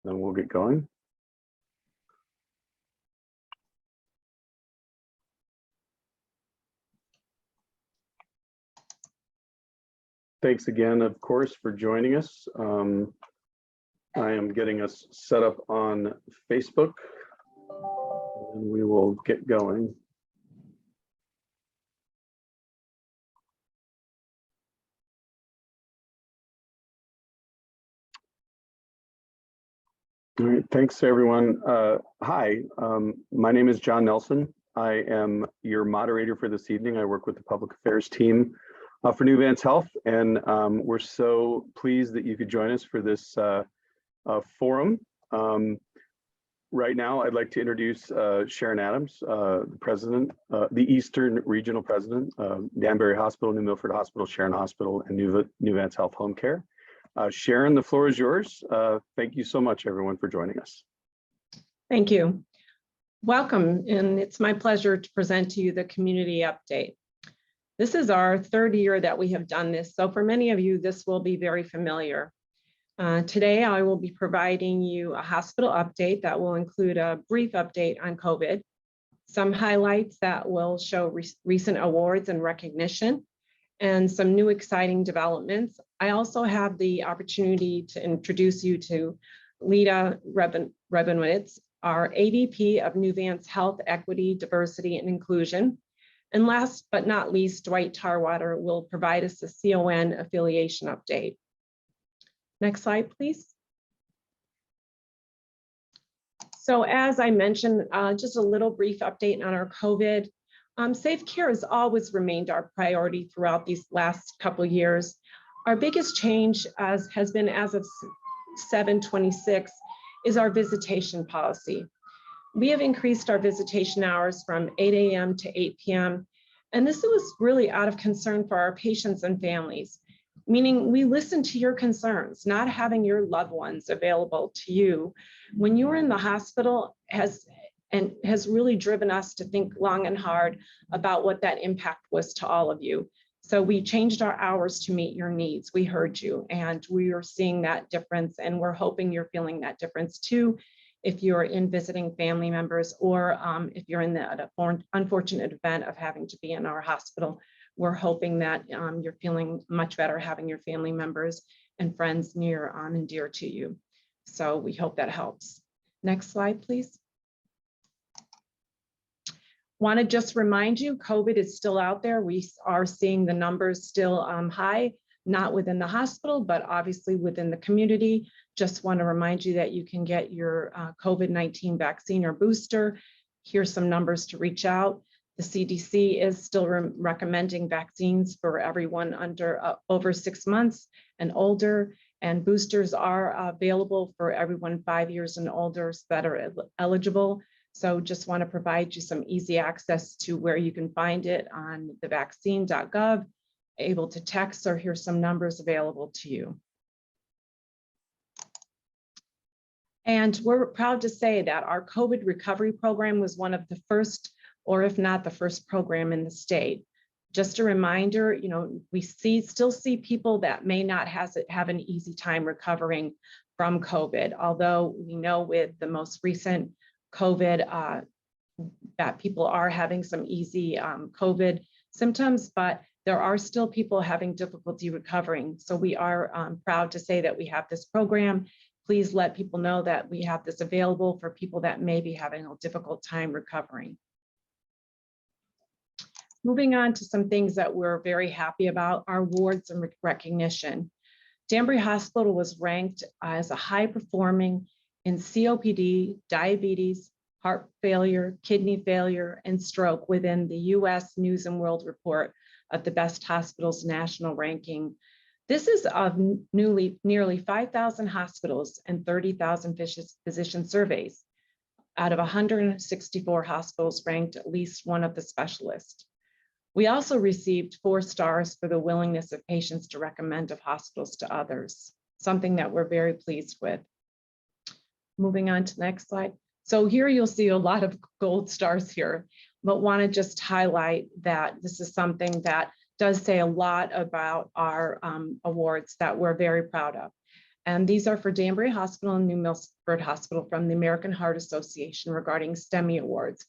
Then we'll get going. Thanks again, of course, for joining us. I am getting us set up on Facebook, and we will get going. All right, thanks everyone. Hi, my name is John Nelson. I am your moderator for this evening. I work with the public affairs team for Nuvance Health, and we're so pleased that you could join us for this forum. Right now, I'd like to introduce Sharon Adams, the president, the Eastern Regional President of Danbury Hospital, New Milford Hospital, Sharon Hospital, and Nuvance Health Home Care. Sharon, the floor is yours. Thank you so much, everyone, for joining us. Thank you. Welcome, and it's my pleasure to present to you the community update. This is our third year that we have done this, so for many of you, this will be very familiar. Today, I will be providing you a hospital update that will include a brief update on COVID, some highlights that will show recent awards and recognition, and some new exciting developments. I also have the opportunity to introduce you to Lita Rebenowitz, our AVP of Nuvance Health, Equity, Diversity, and Inclusion. And last but not least, Dwight Tarwater will provide us a CON affiliation update. Next slide, please. So as I mentioned, just a little brief update on our COVID. Safe care has always remained our priority throughout these last couple of years. Our biggest change has been as of 7/26 is our visitation policy. We have increased our visitation hours from 8 a.m. to 8 p.m. And this was really out of concern for our patients and families, meaning we listen to your concerns. Not having your loved ones available to you when you're in the hospital has really driven us to think long and hard about what that impact was to all of you. So we changed our hours to meet your needs. We heard you, and we are seeing that difference, and we're hoping you're feeling that difference too, if you're in visiting family members, or if you're in the unfortunate event of having to be in our hospital. We're hoping that you're feeling much better having your family members and friends near and dear to you. So we hope that helps. Next slide, please. Want to just remind you, COVID is still out there. We are seeing the numbers still high, not within the hospital, but obviously within the community. Just want to remind you that you can get your COVID-19 vaccine or booster. Here's some numbers to reach out. The CDC is still recommending vaccines for everyone under over 6 months and older, and boosters are available for everyone 5 years and older that are eligible. So just want to provide you some easy access to where you can find it on the vaccine.gov, able to text, or here's some numbers available to you. And we're proud to say that our COVID recovery program was one of the first, or if not the first program in the state. Just a reminder, you know, we still see people that may not have an easy time recovering from COVID, although we know with the most recent COVID that people are having some easy COVID symptoms, but there are still people having difficulty recovering. So we are proud to say that we have this program. Please let people know that we have this available for people that may be having a difficult time recovering. Moving on to some things that we're very happy about, our awards and recognition. Danbury Hospital was ranked as a high performing in COPD, diabetes, heart failure, kidney failure, and stroke within the US News and World Report of the Best Hospitals National Ranking. This is of nearly 5,000 hospitals and 30,000 physician surveys. Out of 164 hospitals ranked at least one of the specialists. We also received 4 stars for the willingness of patients to recommend of hospitals to others, something that we're very pleased with. Moving on to the next slide. So here you'll see a lot of gold stars here, but want to just highlight that this is something that does say a lot about our awards that we're very proud of. And these are for Danbury Hospital and New Milford Hospital from the American Heart Association regarding STEMI awards.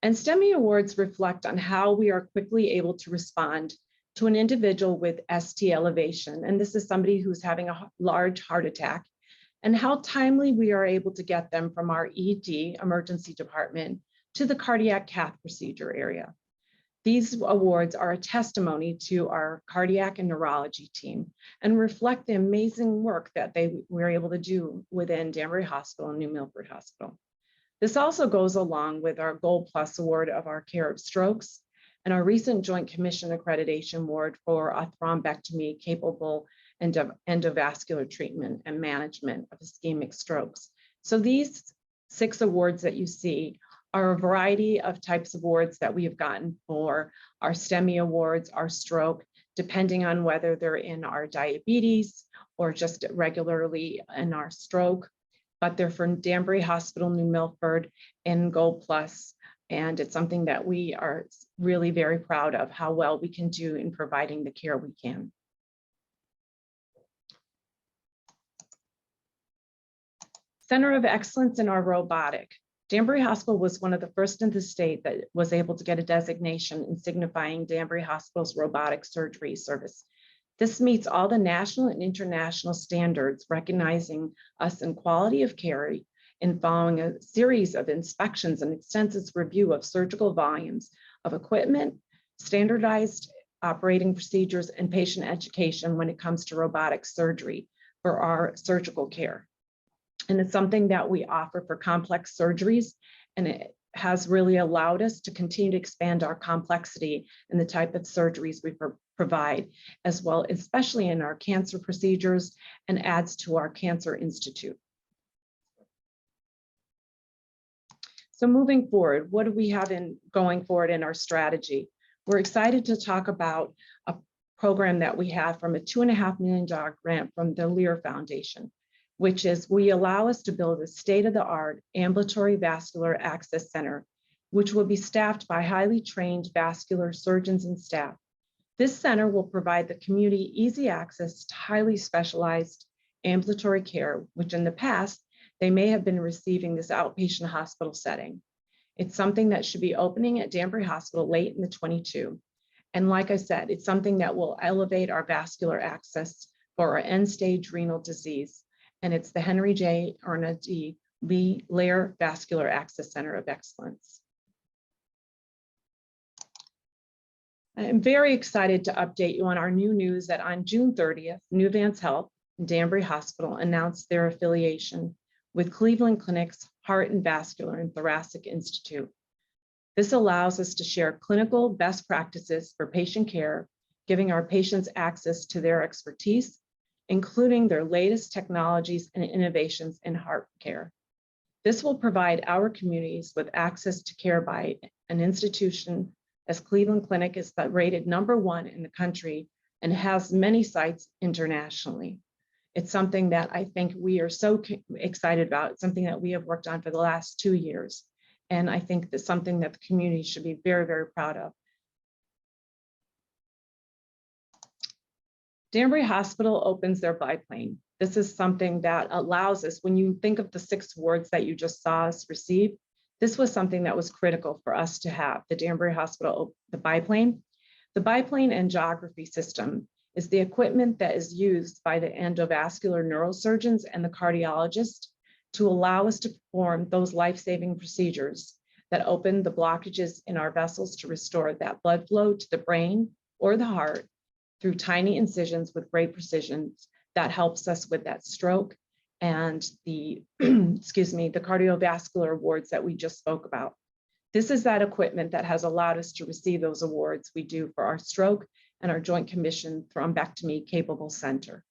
And STEMI awards reflect on how we are quickly able to respond to an individual with ST elevation. And this is somebody who's having a large heart attack, and how timely we are able to get them from our ED, emergency department, to the cardiac cath procedure area. These awards are a testimony to our cardiac and neurology team and reflect the amazing work that they were able to do within Danbury Hospital and New Milford Hospital. This also goes along with our Gold Plus Award of our care of strokes and our recent Joint Commission Accreditation Award for a thrombectomy capable endovascular treatment and management of ischemic strokes. So these 6 awards that you see are a variety of types of awards that we have gotten for our STEMI awards, our stroke, depending on whether they're in our diabetes or just regularly in our stroke. But they're from Danbury Hospital, New Milford, and Gold Plus. And it's something that we are really very proud of, how well we can do in providing the care we can. Center of Excellence in our robotic. Danbury Hospital was one of the first in the state that was able to get a designation in signifying Danbury Hospital's robotic surgery service. This meets all the national and international standards, recognizing us in quality of care in following a series of inspections and extensive review of surgical volumes of equipment, standardized operating procedures, and patient education when it comes to robotic surgery for our surgical care. And it's something that we offer for complex surgeries, and it has really allowed us to continue to expand our complexity in the type of surgeries we provide, as well, especially in our cancer procedures, and adds to our Cancer Institute. So moving forward, what do we have going forward in our strategy? We're excited to talk about a program that we have from a $2.5 million grant from the Lear Foundation, which is we allow us to build a state-of-the-art ambulatory vascular access center, which will be staffed by highly trained vascular surgeons and staff. This center will provide the community easy access to highly specialized ambulatory care, which in the past, they may have been receiving this outpatient hospital setting. It's something that should be opening at Danbury Hospital late in the 22. And like I said, it's something that will elevate our vascular access for our end-stage renal disease. And it's the Henry J. Erna D. Lee Lear Vascular Access Center of Excellence. I'm very excited to update you on our new news that on June 30th, Nuvance Health and Danbury Hospital announced their affiliation with Cleveland Clinic's Heart and Vascular and Thoracic Institute. This allows us to share clinical best practices for patient care, giving our patients access to their expertise, including their latest technologies and innovations in heart care. This will provide our communities with access to care by an institution, as Cleveland Clinic is rated #1 in the country and has many sites internationally. It's something that I think we are so excited about. It's something that we have worked on for the last 2 years. And I think that's something that the community should be very, very proud of. Danbury Hospital opens their biplane. This is something that allows us, when you think of the 6 awards that you just saw us receive, this was something that was critical for us to have. The Danbury Hospital, the biplane. The biplane angiography system is the equipment that is used by the endovascular neurosurgeons and the cardiologist to allow us to perform those life-saving procedures that open the blockages in our vessels to restore that blood flow to the brain or the heart through tiny incisions with great precision. That helps us with that stroke and the, excuse me, the cardiovascular awards that we just spoke about. This is that equipment that has allowed us to receive those awards we do for our stroke and our Joint Commission Thrombectomy Capable Center.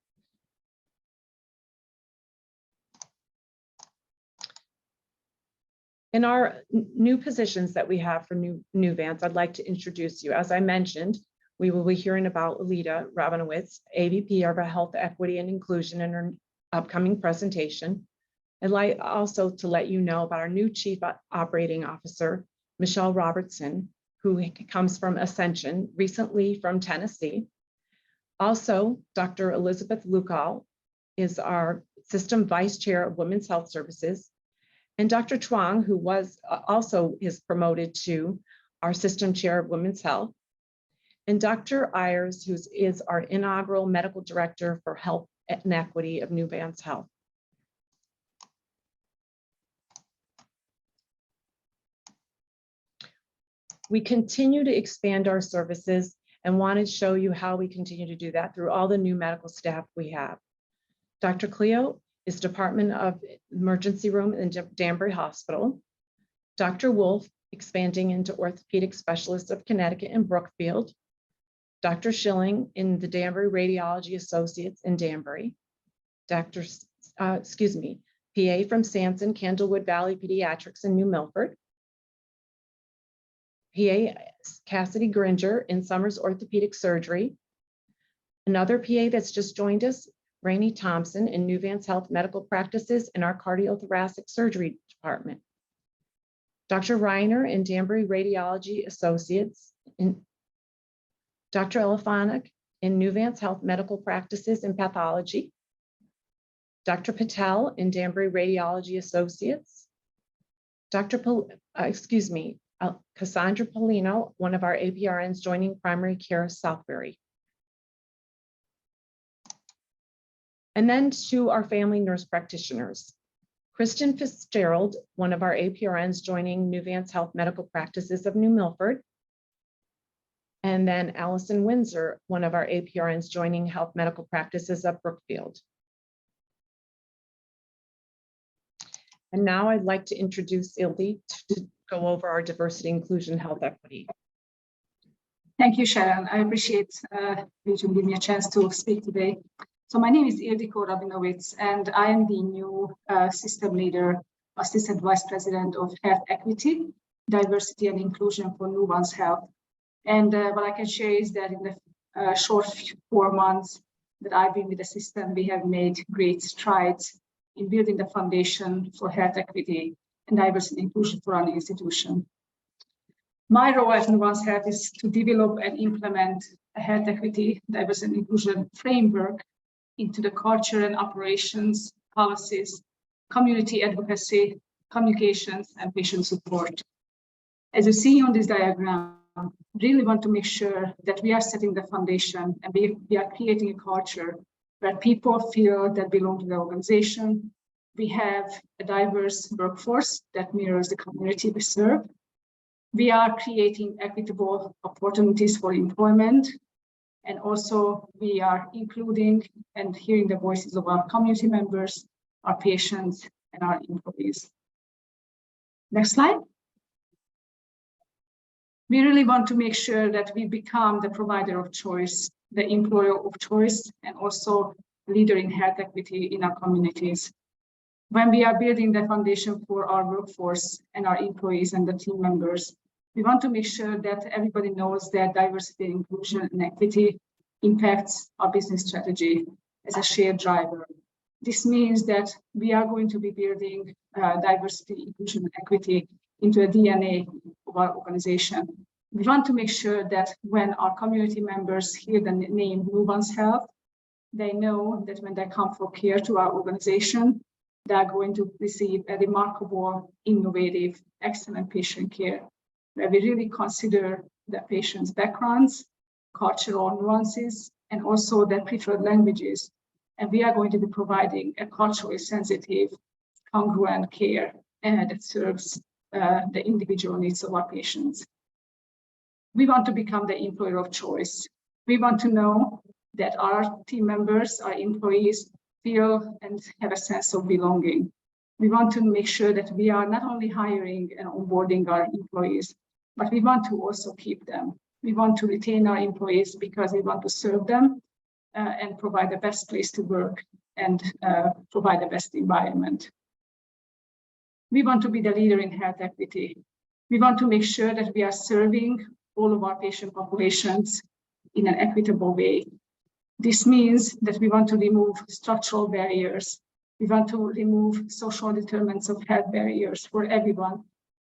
In our new positions that we have for Nuvance, I'd like to introduce you. As I mentioned, we will be hearing about Alita Rabinowitz, AVP of our Health Equity and Inclusion, in her upcoming presentation. I'd like also to let you know about our new Chief Operating Officer, Michelle Robertson, who comes from Ascension, recently from Tennessee. Also, Dr. Elizabeth Lukal is our System Vice Chair of Women's Health Services, and Dr. Chuang, who was also is promoted to our System Chair of Women's Health, and Dr. Ayers, who is our inaugural Medical Director for Health and Equity of Nuvance Health. We continue to expand our services and want to show you how we continue to do that through all the new medical staff we have. Dr. Cleo is Department of Emergency Room in Danbury Hospital. Dr. Wolf, expanding into Orthopedic Specialist of Connecticut in Brookfield. Dr. Schilling in the Danbury Radiology Associates in Danbury. PA from Sanson, Candlewood Valley Pediatrics in New Milford. PA Cassidy Gringer in Summers Orthopedic Surgery. Another PA that's just joined us, Rainey Thompson in Nuvance Health Medical Practices in our Cardiothoracic Surgery Department. Dr. Reiner in Danbury Radiology Associates. Dr. Elephanic in Nuvance Health Medical Practices in Pathology. Dr. Patel in Danbury Radiology Associates. Cassandra Polino, one of our APRNs joining Primary Care Southbury. And then to our family nurse practitioners. Kristen Fitzgerald, one of our APRNs joining Nuvance Health Medical Practices of New Milford. And then Allison Windsor, one of our APRNs joining Health Medical Practices of Brookfield. And now I'd like to introduce Ildi to go over our diversity, inclusion, health equity. Thank you, Sharon. I appreciate you to give me a chance to speak today. So my name is Ildiko Rabinovitz, and I am the new system leader, assistant vice president of health equity, diversity and inclusion for Nuvance Health. And what I can share is that in the short 4 months that I've been with the system, we have made great strides in building the foundation for health equity and diversity and inclusion for our institution. My role at Nuvance Health is to develop and implement a health equity, diversity and inclusion framework into the culture and operations, policies, community advocacy, communications, and patient support. As you see on this diagram, really want to make sure that we are setting the foundation and we are creating a culture where people feel that belong to the organization. We have a diverse workforce that mirrors the community we serve. We are creating equitable opportunities for employment. And also we are including and hearing the voices of our community members, our patients, and our employees. Next slide. We really want to make sure that we become the provider of choice, the employer of choice, and also leader in health equity in our communities. When we are building the foundation for our workforce and our employees and the team members, we want to make sure that everybody knows that diversity, inclusion, and equity impacts our business strategy as a shared driver. This means that we are going to be building diversity, inclusion, and equity into a DNA of our organization. We want to make sure that when our community members hear the name Nuvance Health, they know that when they come for care to our organization, they are going to receive a remarkable, innovative, excellent patient care, where we really consider the patient's backgrounds, cultural nuances, and also their preferred languages. And we are going to be providing a culturally sensitive, congruent care that serves the individual needs of our patients. We want to become the employer of choice. We want to know that our team members, our employees, feel and have a sense of belonging. We want to make sure that we are not only hiring and onboarding our employees, but we want to also keep them. We want to retain our employees because we want to serve them and provide the best place to work and provide the best environment. We want to be the leader in health equity. We want to make sure that we are serving all of our patient populations in an equitable way. This means that we want to remove structural barriers. We want to remove social determinants of health barriers for everyone.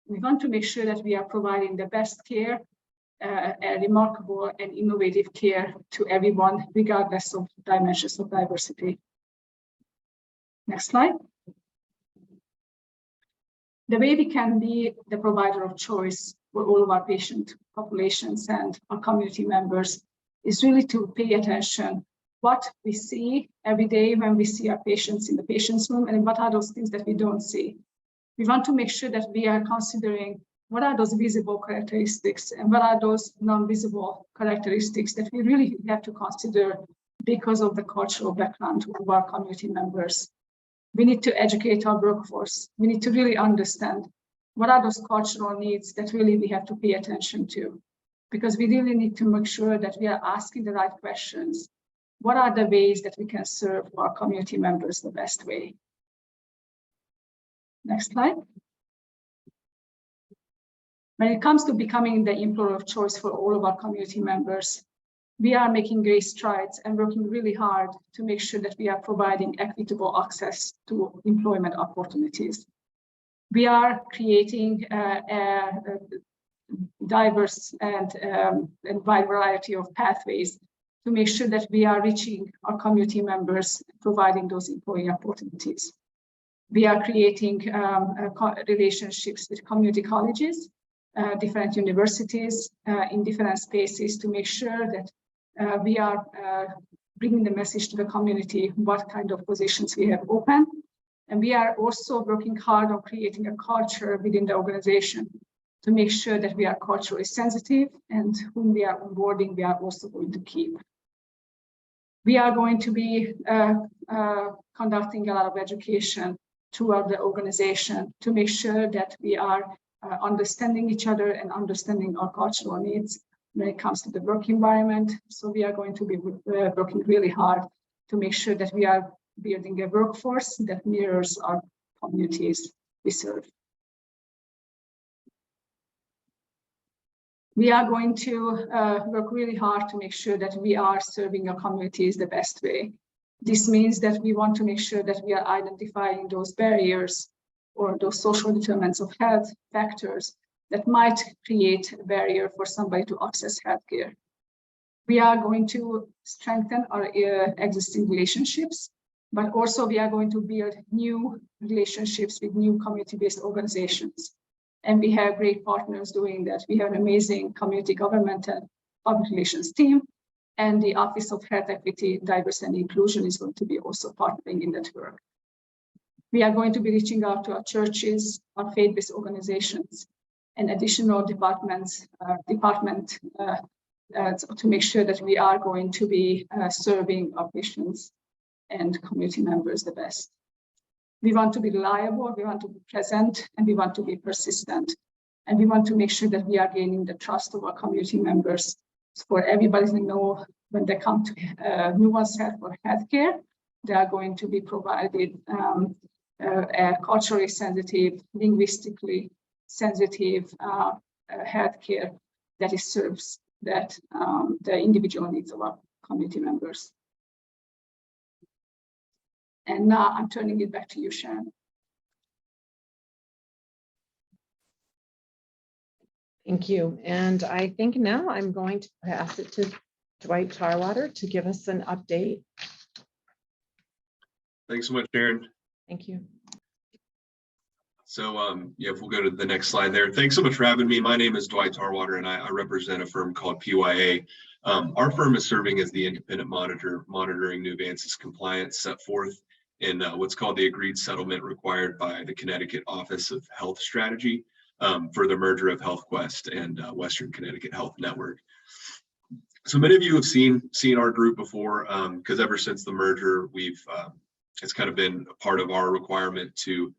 We want to make sure that we are providing the best care, a remarkable and innovative care to everyone, regardless of dimensions of diversity. Next slide. The way we can be the provider of choice for all of our patient populations and our community members is really to pay attention what we see every day when we see our patients in the patient's room, and what are those things that we don't see. We want to make sure that we are considering what are those visible characteristics and what are those non-visible characteristics that we really have to consider because of the cultural background of our community members. We need to educate our workforce. We need to really understand what are those cultural needs that really we have to pay attention to, because we really need to make sure that we are asking the right questions. What are the ways that we can serve our community members the best way? Next slide. When it comes to becoming the employer of choice for all of our community members, we are making great strides and working really hard to make sure that we are providing equitable access to employment opportunities. We are creating a diverse and wide variety of pathways to make sure that we are reaching our community members, providing those employee opportunities. We are creating relationships with community colleges, different universities in different spaces to make sure that we are bringing the message to the community what kind of positions we have open. And we are also working hard on creating a culture within the organization to make sure that we are culturally sensitive, and whom we are onboarding, we are also going to keep. We are going to be conducting a lot of education throughout the organization to make sure that we are understanding each other and understanding our cultural needs when it comes to the work environment. So we are going to be working really hard to make sure that we are building a workforce that mirrors our communities we serve. We are going to work really hard to make sure that we are serving our communities the best way. This means that we want to make sure that we are identifying those barriers or those social determinants of health factors that might create a barrier for somebody to access healthcare. We are going to strengthen our existing relationships, but also we are going to build new relationships with new community-based organizations. And we have great partners doing that. We have an amazing community government and public relations team, and the Office of Health Equity, Diversity and Inclusion is going to be also partnering in that work. We are going to be reaching out to our churches, our faith-based organizations, and additional departments, to make sure that we are going to be serving our patients and community members the best. We want to be reliable, we want to be present, and we want to be persistent. And we want to make sure that we are gaining the trust of our community members. For everybody to know when they come to Nuvance Health for healthcare, they are going to be provided a culturally sensitive, linguistically sensitive healthcare that serves that the individual needs of our community members. And now I'm turning it back to you, Sharon. Thank you. And I think now I'm going to pass it to Dwight Tarwater to give us an update. Thanks so much, Sharon. Thank you. So yeah, if we'll go to the next slide there. Thanks so much for having me. My name is Dwight Tarwater, and I represent a firm called PYA. Our firm is serving as the independent monitor, monitoring Nuvance's compliance set forth in what's called the agreed settlement required by the Connecticut Office of Health Strategy for the merger of HealthQuest and Western Connecticut Health Network. So many of you have seen our group before, because ever since the merger, it's kind of been a part of our requirement to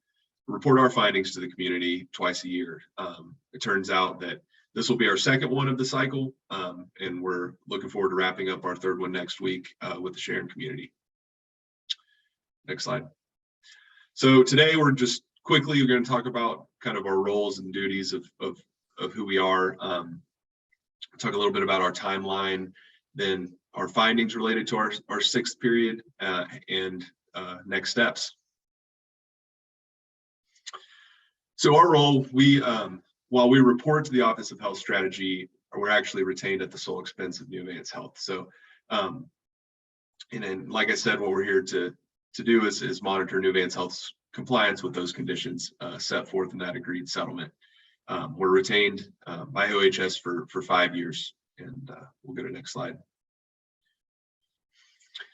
report our findings to the community twice a year. It turns out that this will be our second one of the cycle, and we're looking forward to wrapping up our third one next week with the Sharon community. Next slide. So today we're just quickly going to talk about kind of our roles and duties of who we are. Talk a little bit about our timeline, then our findings related to our sixth period, and next steps. So our role, while we report to the Office of Health Strategy, we're actually retained at the sole expense of Nuvance Health. So, and then, like I said, what we're here to to do is monitor Nuvance Health's compliance with those conditions set forth in that agreed settlement. We're retained by OHS for 5 years, and we'll go to the next slide.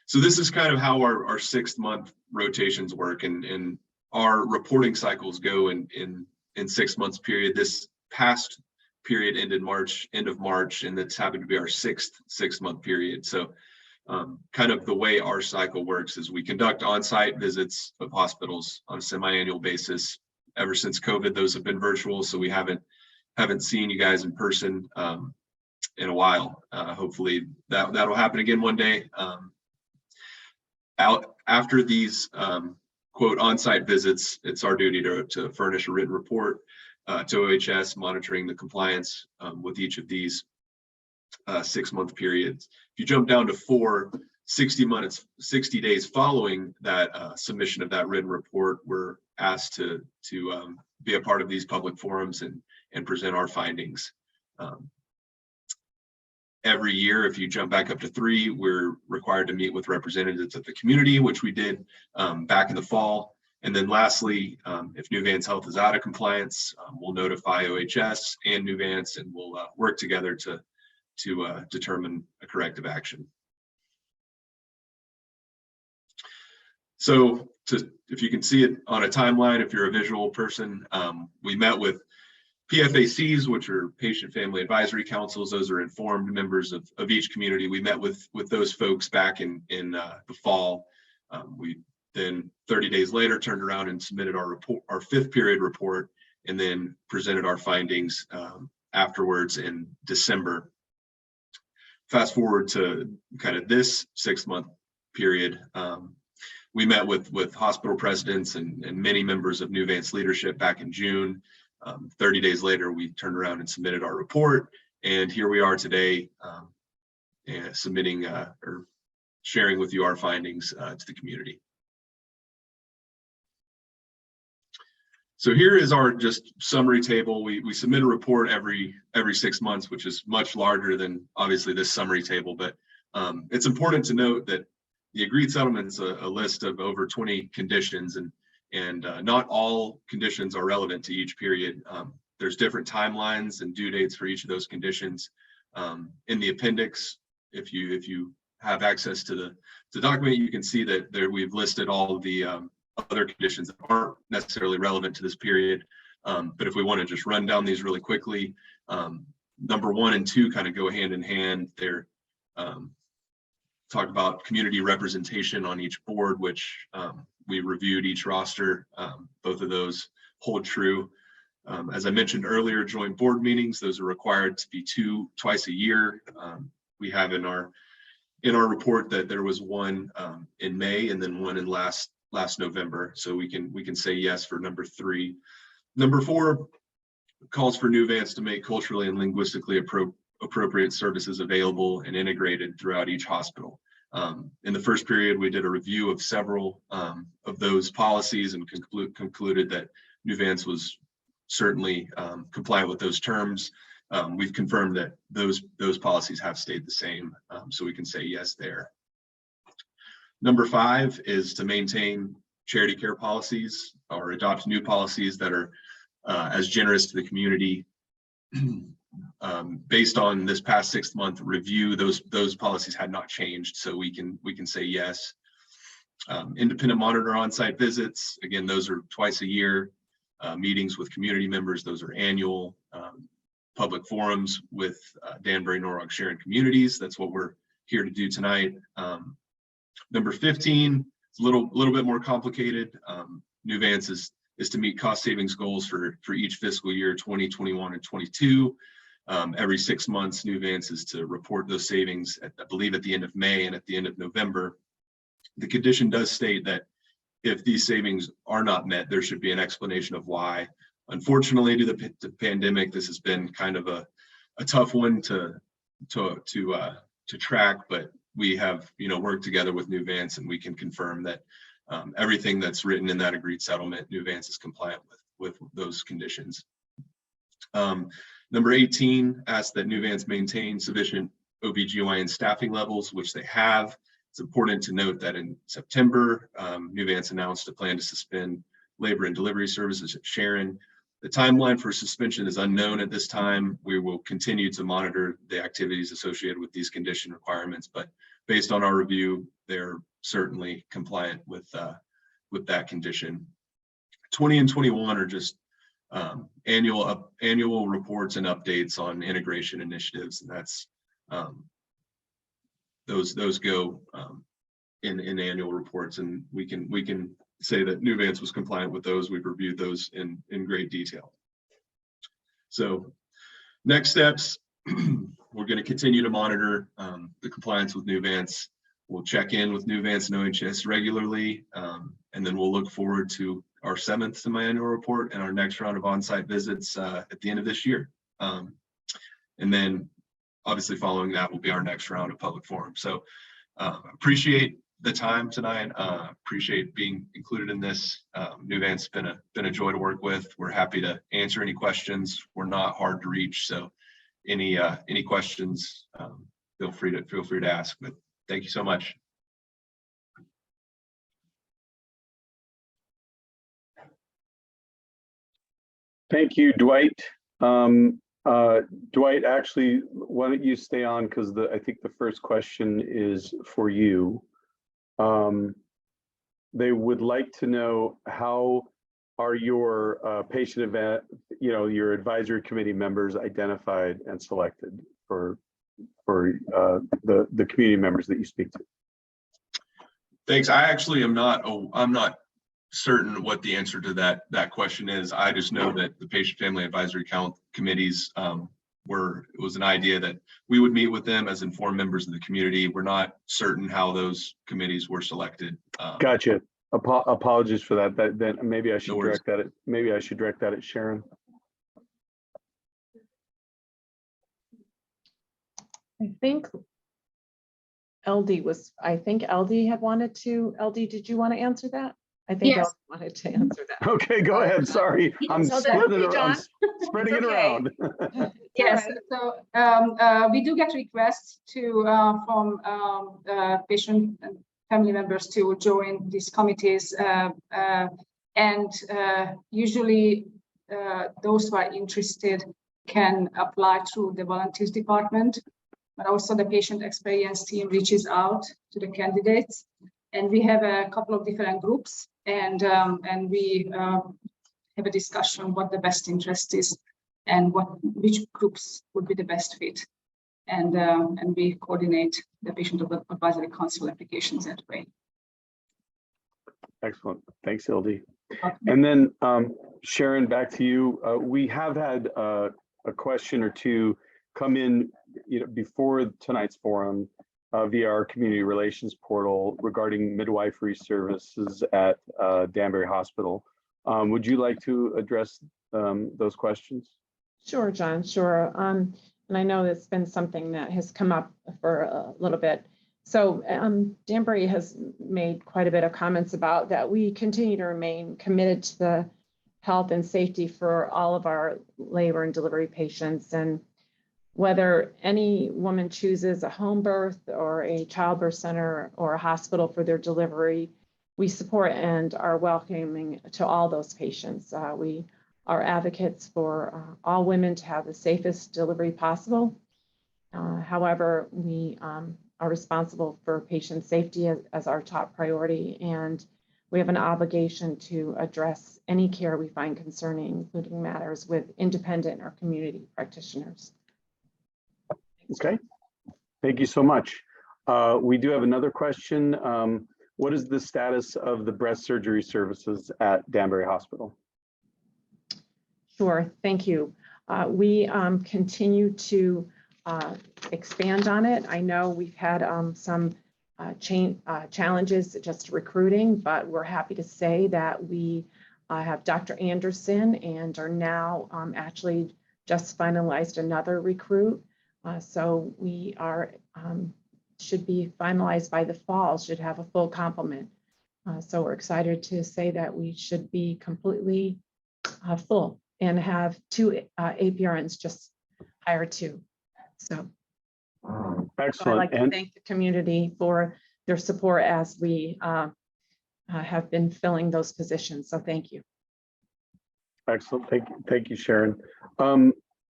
So this is kind of how our 6-month rotations work, and our reporting cycles go in 6 months period. This past period ended end of March, and that's happened to be our 6th 6-month period. So kind of the way our cycle works is we conduct on-site visits of hospitals on a semi-annual basis. Ever since COVID, those have been virtual, so we haven't seen you guys in person in a while. Hopefully that'll happen again one day. After these quote on-site visits, it's our duty to furnish a written report to OHS monitoring the compliance with each of these 6-month periods. If you jump down to 60 days following that submission of that written report, we're asked to be a part of these public forums and present our findings. Every year, if you jump back up to 3, we're required to meet with representatives of the community, which we did back in the fall. And then lastly, if Nuvance Health is out of compliance, we'll notify OHS and Nuvance, and we'll work together to determine a corrective action. So if you can see it on a timeline, if you're a visual person, we met with PFACs, which are patient family advisory councils. Those are informed members of each community. We met with those folks back in the fall. We then 30 days later turned around and submitted our report, our 5th period report, and then presented our findings afterwards in December. Fast forward to kind of this 6-month period. We met with hospital presidents and many members of Nuvance leadership back in June. 30 days later, we turned around and submitted our report, and here we are today, submitting or sharing with you our findings to the community. So here is our just summary table. We submit a report every 6 months, which is much larger than obviously this summary table, but it's important to note that the agreed settlement's a list of over 20 conditions, and not all conditions are relevant to each period. There's different timelines and due dates for each of those conditions. In the appendix, if you have access to the document, you can see that there we've listed all of the other conditions that aren't necessarily relevant to this period. But if we want to just run down these really quickly, number 1 and 2 kind of go hand in hand. They're talk about community representation on each board, which we reviewed each roster. Both of those hold true. As I mentioned earlier, joint board meetings, those are required to be twice a year. We have in our report that there was one in May and then one in last November. So we can say yes for number 3. Number 4 calls for Nuvance to make culturally and linguistically appropriate services available and integrated throughout each hospital. In the first period, we did a review of several of those policies and concluded that Nuvance was certainly compliant with those terms. We've confirmed that those policies have stayed the same, so we can say yes there. Number 5 is to maintain charity care policies or adopt new policies that are as generous to the community. Based on this past 6-month review, those policies had not changed, so we can say yes. Independent monitor on-site visits, again, those are twice a year. Meetings with community members, those are annual. Public forums with Danbury, Norwalk, Sharon communities, that's what we're here to do tonight. Number 15, it's a little bit more complicated. Nuvance is to meet cost savings goals for each fiscal year 2021 and 22. Every 6 months, Nuvance is to report those savings, I believe at the end of May and at the end of November. The condition does state that if these savings are not met, there should be an explanation of why. Unfortunately, due to the pandemic, this has been kind of a tough one to track, but we have worked together with Nuvance, and we can confirm that everything that's written in that agreed settlement, Nuvance is compliant with those conditions. Number 18 asks that Nuvance maintain sufficient OBGYN staffing levels, which they have. It's important to note that in September, Nuvance announced a plan to suspend labor and delivery services at Sharon. The timeline for suspension is unknown at this time. We will continue to monitor the activities associated with these condition requirements, but based on our review, they're certainly compliant with that condition. 20 and 21 are just annual reports and updates on integration initiatives, and that's those go in annual reports, and we can say that Nuvance was compliant with those. We've reviewed those in great detail. So next steps, we're going to continue to monitor the compliance with Nuvance. We'll check in with Nuvance and OHS regularly, and then we'll look forward to our 7th semi-annual report and our next round of on-site visits at the end of this year. And then obviously following that will be our next round of public forum. So appreciate the time tonight. Appreciate being included in this. Nuvance has been a joy to work with. We're happy to answer any questions. We're not hard to reach, so any questions, feel free to ask. But thank you so much. Thank you, Dwight. Dwight, actually, why don't you stay on, because I think the first question is for you. They would like to know, how are your patient event, your advisory committee members identified and selected for the community members that you speak to? Thanks. I actually I'm not certain what the answer to that question is. I just know that the patient family advisory committees it was an idea that we would meet with them as informed members of the community. We're not certain how those committees were selected. Gotcha. Apologies for that. Then maybe I should No direct that at Sharon. I think LD had wanted to. LD, did you want to answer that? I think Yes. LD wanted to answer that. Okay, go ahead. Sorry, I'm So splitting it John. around. Spreading it Okay. around. Yes, Right. so we do get requests from patient and family members to join these committees, and usually those who are interested can apply through the volunteers department, but also the patient experience team reaches out to the candidates, and we have a couple of different groups, and we have a discussion what the best interest is and which groups would be the best fit, and we coordinate the patient advisory council applications that way. Excellent. Thanks, LD. And then Sharon, back to you. We have had a question or two come in, before tonight's forum via our community relations portal regarding midwifery services at Danbury Hospital. Would you like to address those questions? Sure, John, sure. And I know that's been something that has come up for a little bit. So Danbury has made quite a bit of comments about that. We continue to remain committed to the health and safety for all of our labor and delivery patients. And whether any woman chooses a home birth or a childbirth center or a hospital for their delivery, we support and are welcoming to all those patients. We are advocates for all women to have the safest delivery possible. However, we are responsible for patient safety as our top priority, and we have an obligation to address any care we find concerning, including matters with independent or community practitioners. Okay, thank you so much. We do have another question. What is the status of the breast surgery services at Danbury Hospital? Sure, thank you. We continue to expand on it. I know we've had some challenges just recruiting, but we're happy to say that we have Dr. Anderson and are now actually just finalized another recruit. So we are should be finalized by the fall, should have a full complement. So we're excited to say that we should be completely full and have 2 APRNs, just hire 2. So Excellent. I'd like to thank the community for their support as we have been filling those positions. So thank you. Excellent. Thank you, Sharon.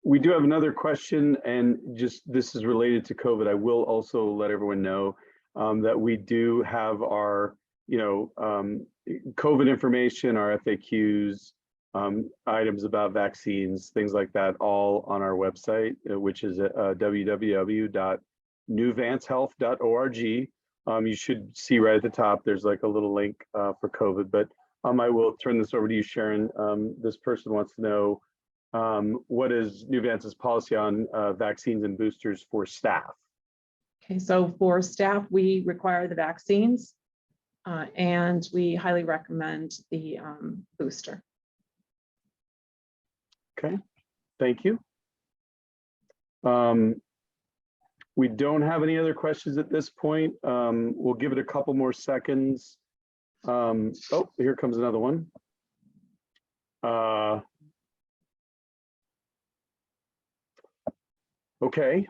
We do have another question, and just this is related to COVID. I will also let everyone know that we do have our, COVID information, our FAQs, items about vaccines, things like that, all on our website, which is at www.nuvancehealth.org. You should see right at the top, there's like a little link for COVID, but I will turn this over to you, Sharon. This person wants to know what is Nuvance's policy on vaccines and boosters for staff? Okay, so for staff, we require the vaccines and we highly recommend the booster. Okay, thank you. We don't have any other questions at this point. We'll give it a couple more seconds. Oh, here comes another one. Okay,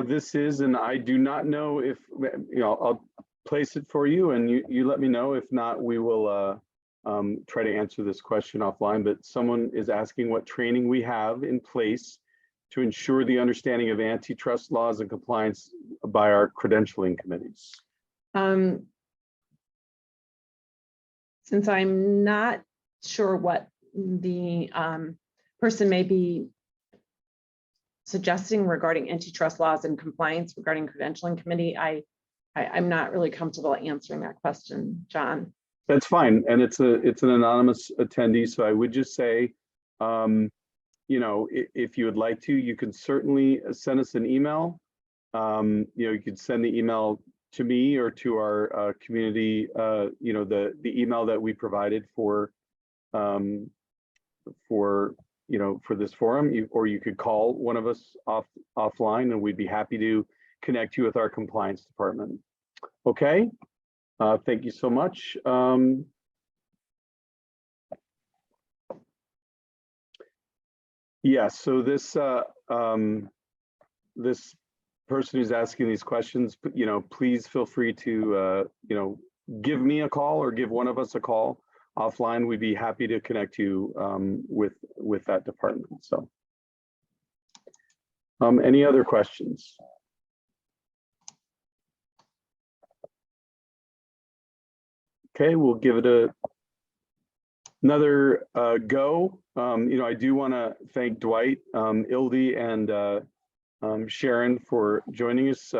this is, and I do not know if, I'll place it for you and you let me know. If not, we will try to answer this question offline, but someone is asking what training we have in place to ensure the understanding of antitrust laws and compliance by our credentialing committees. Since I'm not sure what the person may be suggesting regarding antitrust laws and compliance regarding credentialing committee, I'm not really comfortable answering that question, John. That's fine, and it's an anonymous attendee, so I would just say, if you would like to, you can certainly send us an email. You could send the email to me or to our community, the email that we provided for this forum, or you could call one of us offline, and we'd be happy to connect you with our compliance department. Okay, thank you so much. Yeah, so this this person who's asking these questions, please feel free to give me a call or give one of us a call offline. We'd be happy to connect you with that department. So any other questions? Okay, we'll give it another go. I do want to thank Dwight, Ildi, and Sharon for joining us.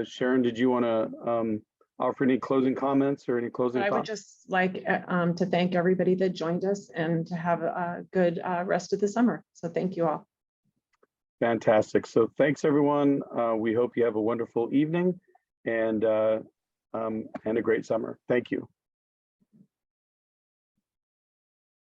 Sharon, did you want to offer any closing comments or any closing thoughts? I would just like to thank everybody that joined us and to have a good rest of the summer. So thank you all. Fantastic. So thanks, everyone. We hope you have a wonderful evening and a great summer. Thank you.